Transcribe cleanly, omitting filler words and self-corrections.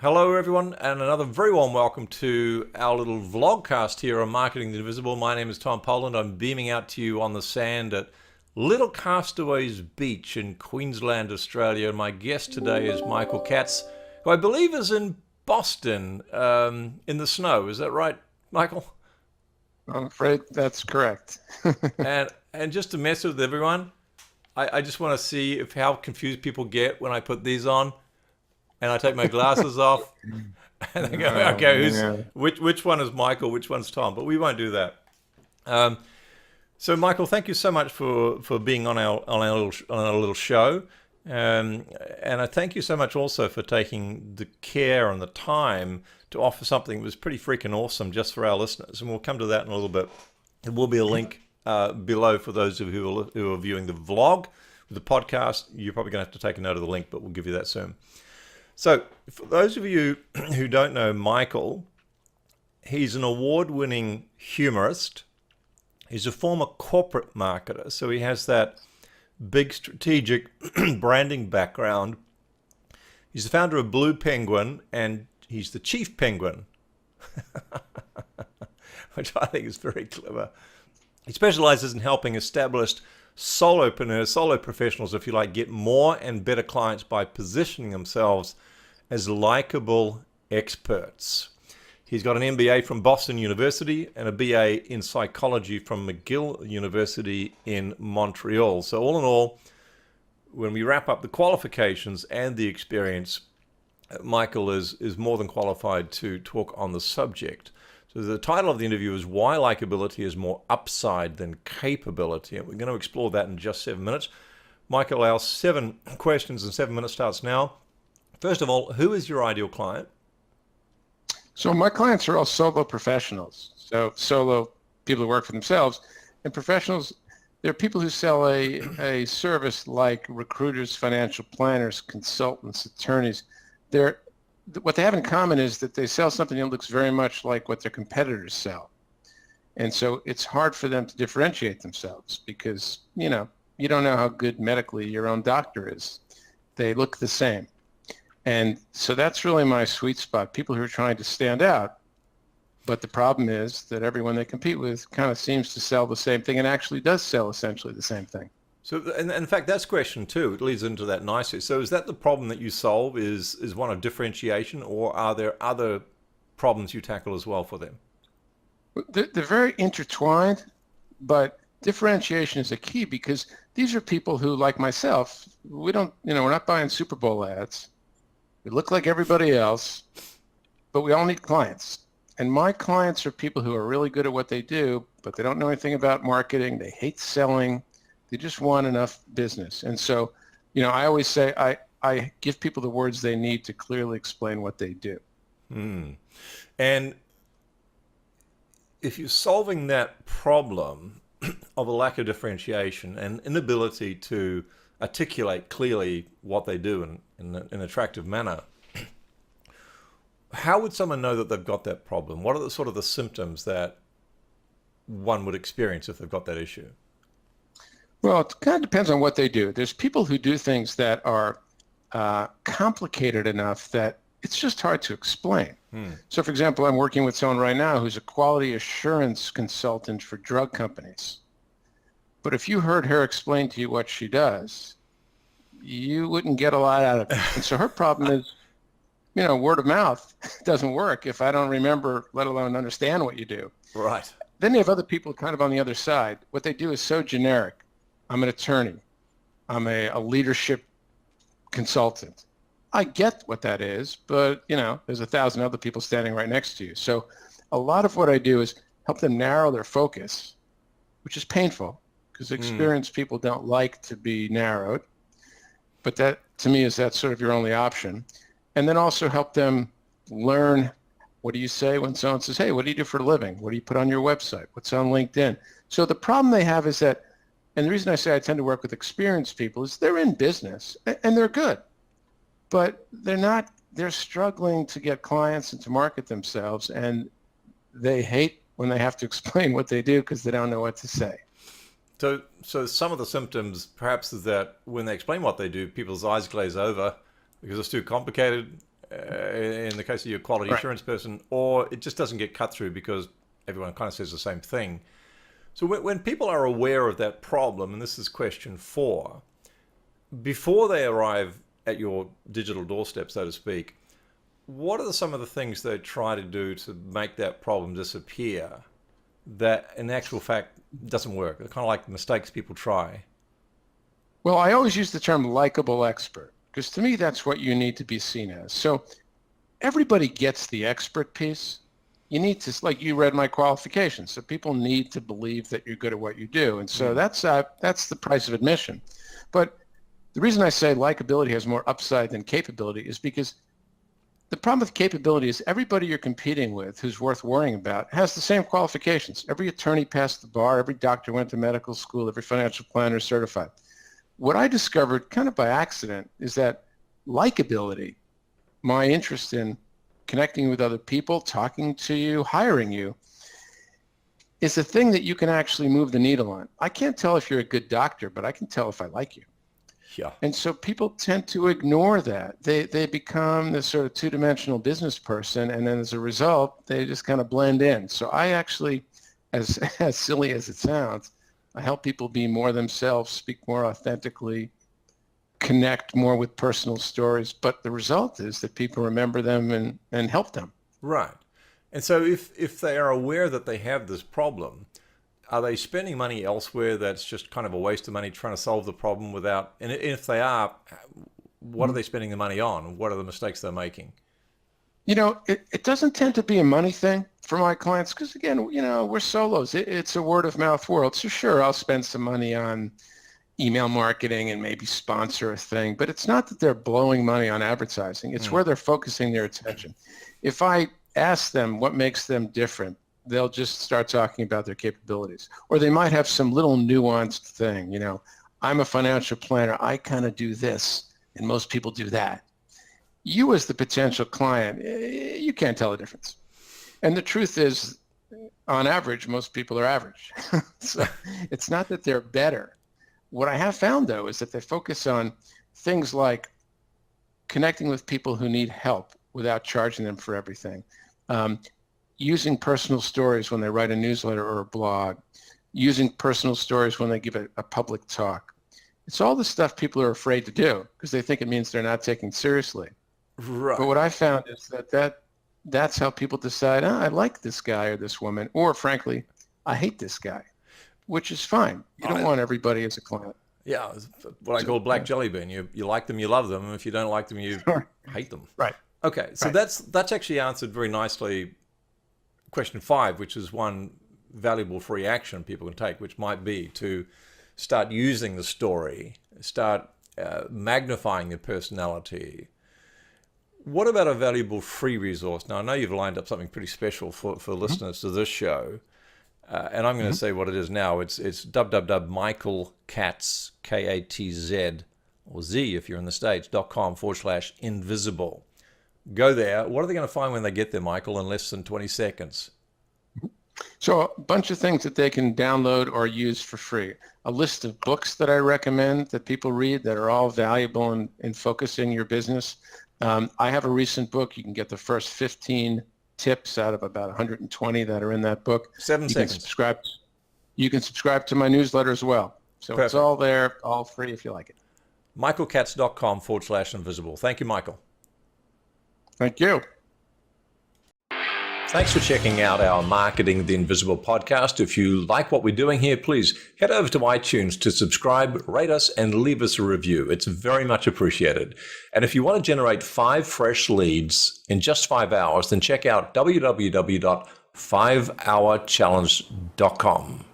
Hello, everyone, and another very warm welcome to our little vlogcast here on Marketing the Invisible. My name is Tom Poland. I'm beaming out to you on the sand at Little Castaways Beach in Queensland, Australia. My guest today is Michael Katz, who I believe is in Boston in the snow. Is that right, Michael? I'm afraid that's correct. And just to mess with everyone, I just want to see if how confused people get when I put these on. And I take my glasses off, and they go, Oh "Okay, man. which one is Michael? Which one's Tom?" But we won't do that. Um, so, Michael, thank you so much for being on our little show, and I thank you so much also for taking the care and the time to offer something that was pretty freaking awesome just for our listeners. And we'll come to that in a little bit. There will be a link below for those of you who are viewing the vlog. With the podcast, you're probably going to have to take a note of the link, but we'll give you that soon. So, for those of you who don't know Michael, he's an award-winning humorist. He's a former corporate marketer, so he has that big strategic branding background. He's the founder of Blue Penguin, and he's the chief penguin, which I think is very clever. He specializes in helping established solopreneurs, solo professionals, if you like, get more and better clients by positioning themselves as likable experts. He's got an MBA from Boston University and a BA in psychology from McGill University in Montreal. So all in all, when we wrap up the qualifications and the experience, Michael is more than qualified to talk on the subject. So the title of the interview is Why Likeability is More Upside Than Capability. And we're going to explore that in just 7 minutes. Michael, our 7 questions in 7 minutes starts now. First of all, who is your ideal client? So my clients are all solo professionals. So solo people who work for themselves, and professionals, they're people who sell a service like recruiters, financial planners, consultants, attorneys. What they have in common is that they sell something that looks very much like what their competitors sell. And so it's hard for them to differentiate themselves because, you don't know how good medically your own doctor is. They look the same. And so that's really my sweet spot, people who are trying to stand out. But the problem is that everyone they compete with kind of seems to sell the same thing and actually does sell essentially the same thing. So, and in fact, that's question 2. It leads into that nicely. So is that the problem that you solve is one of differentiation, or are there other problems you tackle as well for them? They're very intertwined, but differentiation is a key because these are people who, like myself, we're not buying Super Bowl ads. We look like everybody else, but we all need clients. And my clients are people who are really good at what they do, but they don't know anything about marketing. They hate selling. They just want enough business. And so, I always say I give people the words they need to clearly explain what they do. And if you're solving that problem of a lack of differentiation and inability to articulate clearly what they do in an attractive manner, how would someone know that they've got that problem? What are the sort of the symptoms that one would experience if they've got that issue? Well, it kind of depends on what they do. There's people who do things that are complicated enough that it's just hard to explain. So, for example, I'm working with someone right now who's a quality assurance consultant for drug companies. But if you heard her explain to you what she does, you wouldn't get a lot out of it. And so her problem is, word of mouth doesn't work if I don't remember, let alone understand what you do. Right. Then you have other people kind of on the other side. What they do is so generic. I'm an attorney. I'm a leadership consultant. I get what that is, but, there's 1,000 other people standing right next to you. So a lot of what I do is help them narrow their focus, which is painful because experienced people don't like to be narrowed. But that, to me, that's sort of your only option. And then also help them learn, what do you say when someone says, hey, what do you do for a living? What do you put on your website? What's on LinkedIn? So the problem they have is that, and the reason I say I tend to work with experienced people is they're in business and they're good, but they're struggling to get clients and to market themselves, and they hate when they have to explain what they do because they don't know what to say. So some of the symptoms perhaps is that when they explain what they do, people's eyes glaze over because it's too complicated in the case of your quality assurance person, or it just doesn't get cut through because everyone kind of says the same thing. So when people are aware of that problem, and this is question 4, before they arrive at your digital doorstep, so to speak, what are some of the things they try to do to make that problem disappear that in actual fact doesn't work? They're kind of like mistakes people try. Well, I always use the term likable expert, because to me, that's what you need to be seen as. So everybody gets the expert piece. You need to, like you read my qualifications, so people need to believe that you're good at what you do. And so that's the price of admission. But the reason I say likability has more upside than capability is because the problem with capability is everybody you're competing with who's worth worrying about has the same qualifications. Every attorney passed the bar, every doctor went to medical school, every financial planner is certified. What I discovered kind of by accident is that likability, my interest in connecting with other people, talking to you, hiring you, is a thing that you can actually move the needle on. I can't tell if you're a good doctor, but I can tell if I like you. Yeah. And so people tend to ignore that. They become this sort of two-dimensional business person, and then as a result, they just kind of blend in. So I actually, as silly as it sounds, I help people be more themselves, speak more authentically, connect more with personal stories. But the result is that people remember them and help them. Right. And so if they are aware that they have this problem, are they spending money elsewhere that's just kind of a waste of money trying to solve the problem without, and if they are, what are they spending the money on? What are the mistakes they're making? You know, it doesn't tend to be a money thing for my clients because, again, you know, we're solos. It's a word of mouth world. So sure, I'll spend some money on email marketing and maybe sponsor a thing, but it's not that they're blowing money on advertising. It's where they're focusing their attention. If I ask them what makes them different, they'll just start talking about their capabilities. Or they might have some little nuanced thing, you know, I'm a financial planner, I kind of do this, and most people do that. You as the potential client, you can't tell the difference. And the truth is, on average, most people are average. So it's not that they're better. What I have found, though, is that they focus on things like connecting with people who need help without charging them for everything, using personal stories when they write a newsletter or a blog, using personal stories when they give a public talk. It's all the stuff people are afraid to do because they think it means they're not taken seriously. Right. But what I found is that's how people decide, I like this guy or this woman, or frankly, I hate this guy, which is fine. You don't want everybody as a client. Yeah, what I call black jelly bean. You like them, you love them, and if you don't like them, you hate them. Right. Okay, so that's actually answered very nicely question 5, which is one valuable free action people can take, which might be to start using the story, start magnifying their personality. What about a valuable free resource? Now, I know you've lined up something pretty special for listeners to this show, and I'm going to say what it is now. It's www.michaelkatz, K-A-T-Z, or Z if you're in the States, .com/invisible. Go there. What are they going to find when they get there, Michael, in less than 20 seconds? So a bunch of things that they can download or use for free. A list of books that I recommend that people read that are all valuable in focusing your business. I have a recent book. You can get the first 15 tips out of about 120 that are in that book. 7 seconds. You can subscribe to my newsletter as well. So Perfect. It's all there, all free if you like it. michaelkatz.com/invisible. Thank you, Michael. Thank you. Thanks for checking out our Marketing the Invisible podcast. If you like what we're doing here, please head over to iTunes to subscribe, rate us, and leave us a review. It's very much appreciated. And if you want to generate 5 fresh leads in just 5 hours, then check out www.5hourchallenge.com.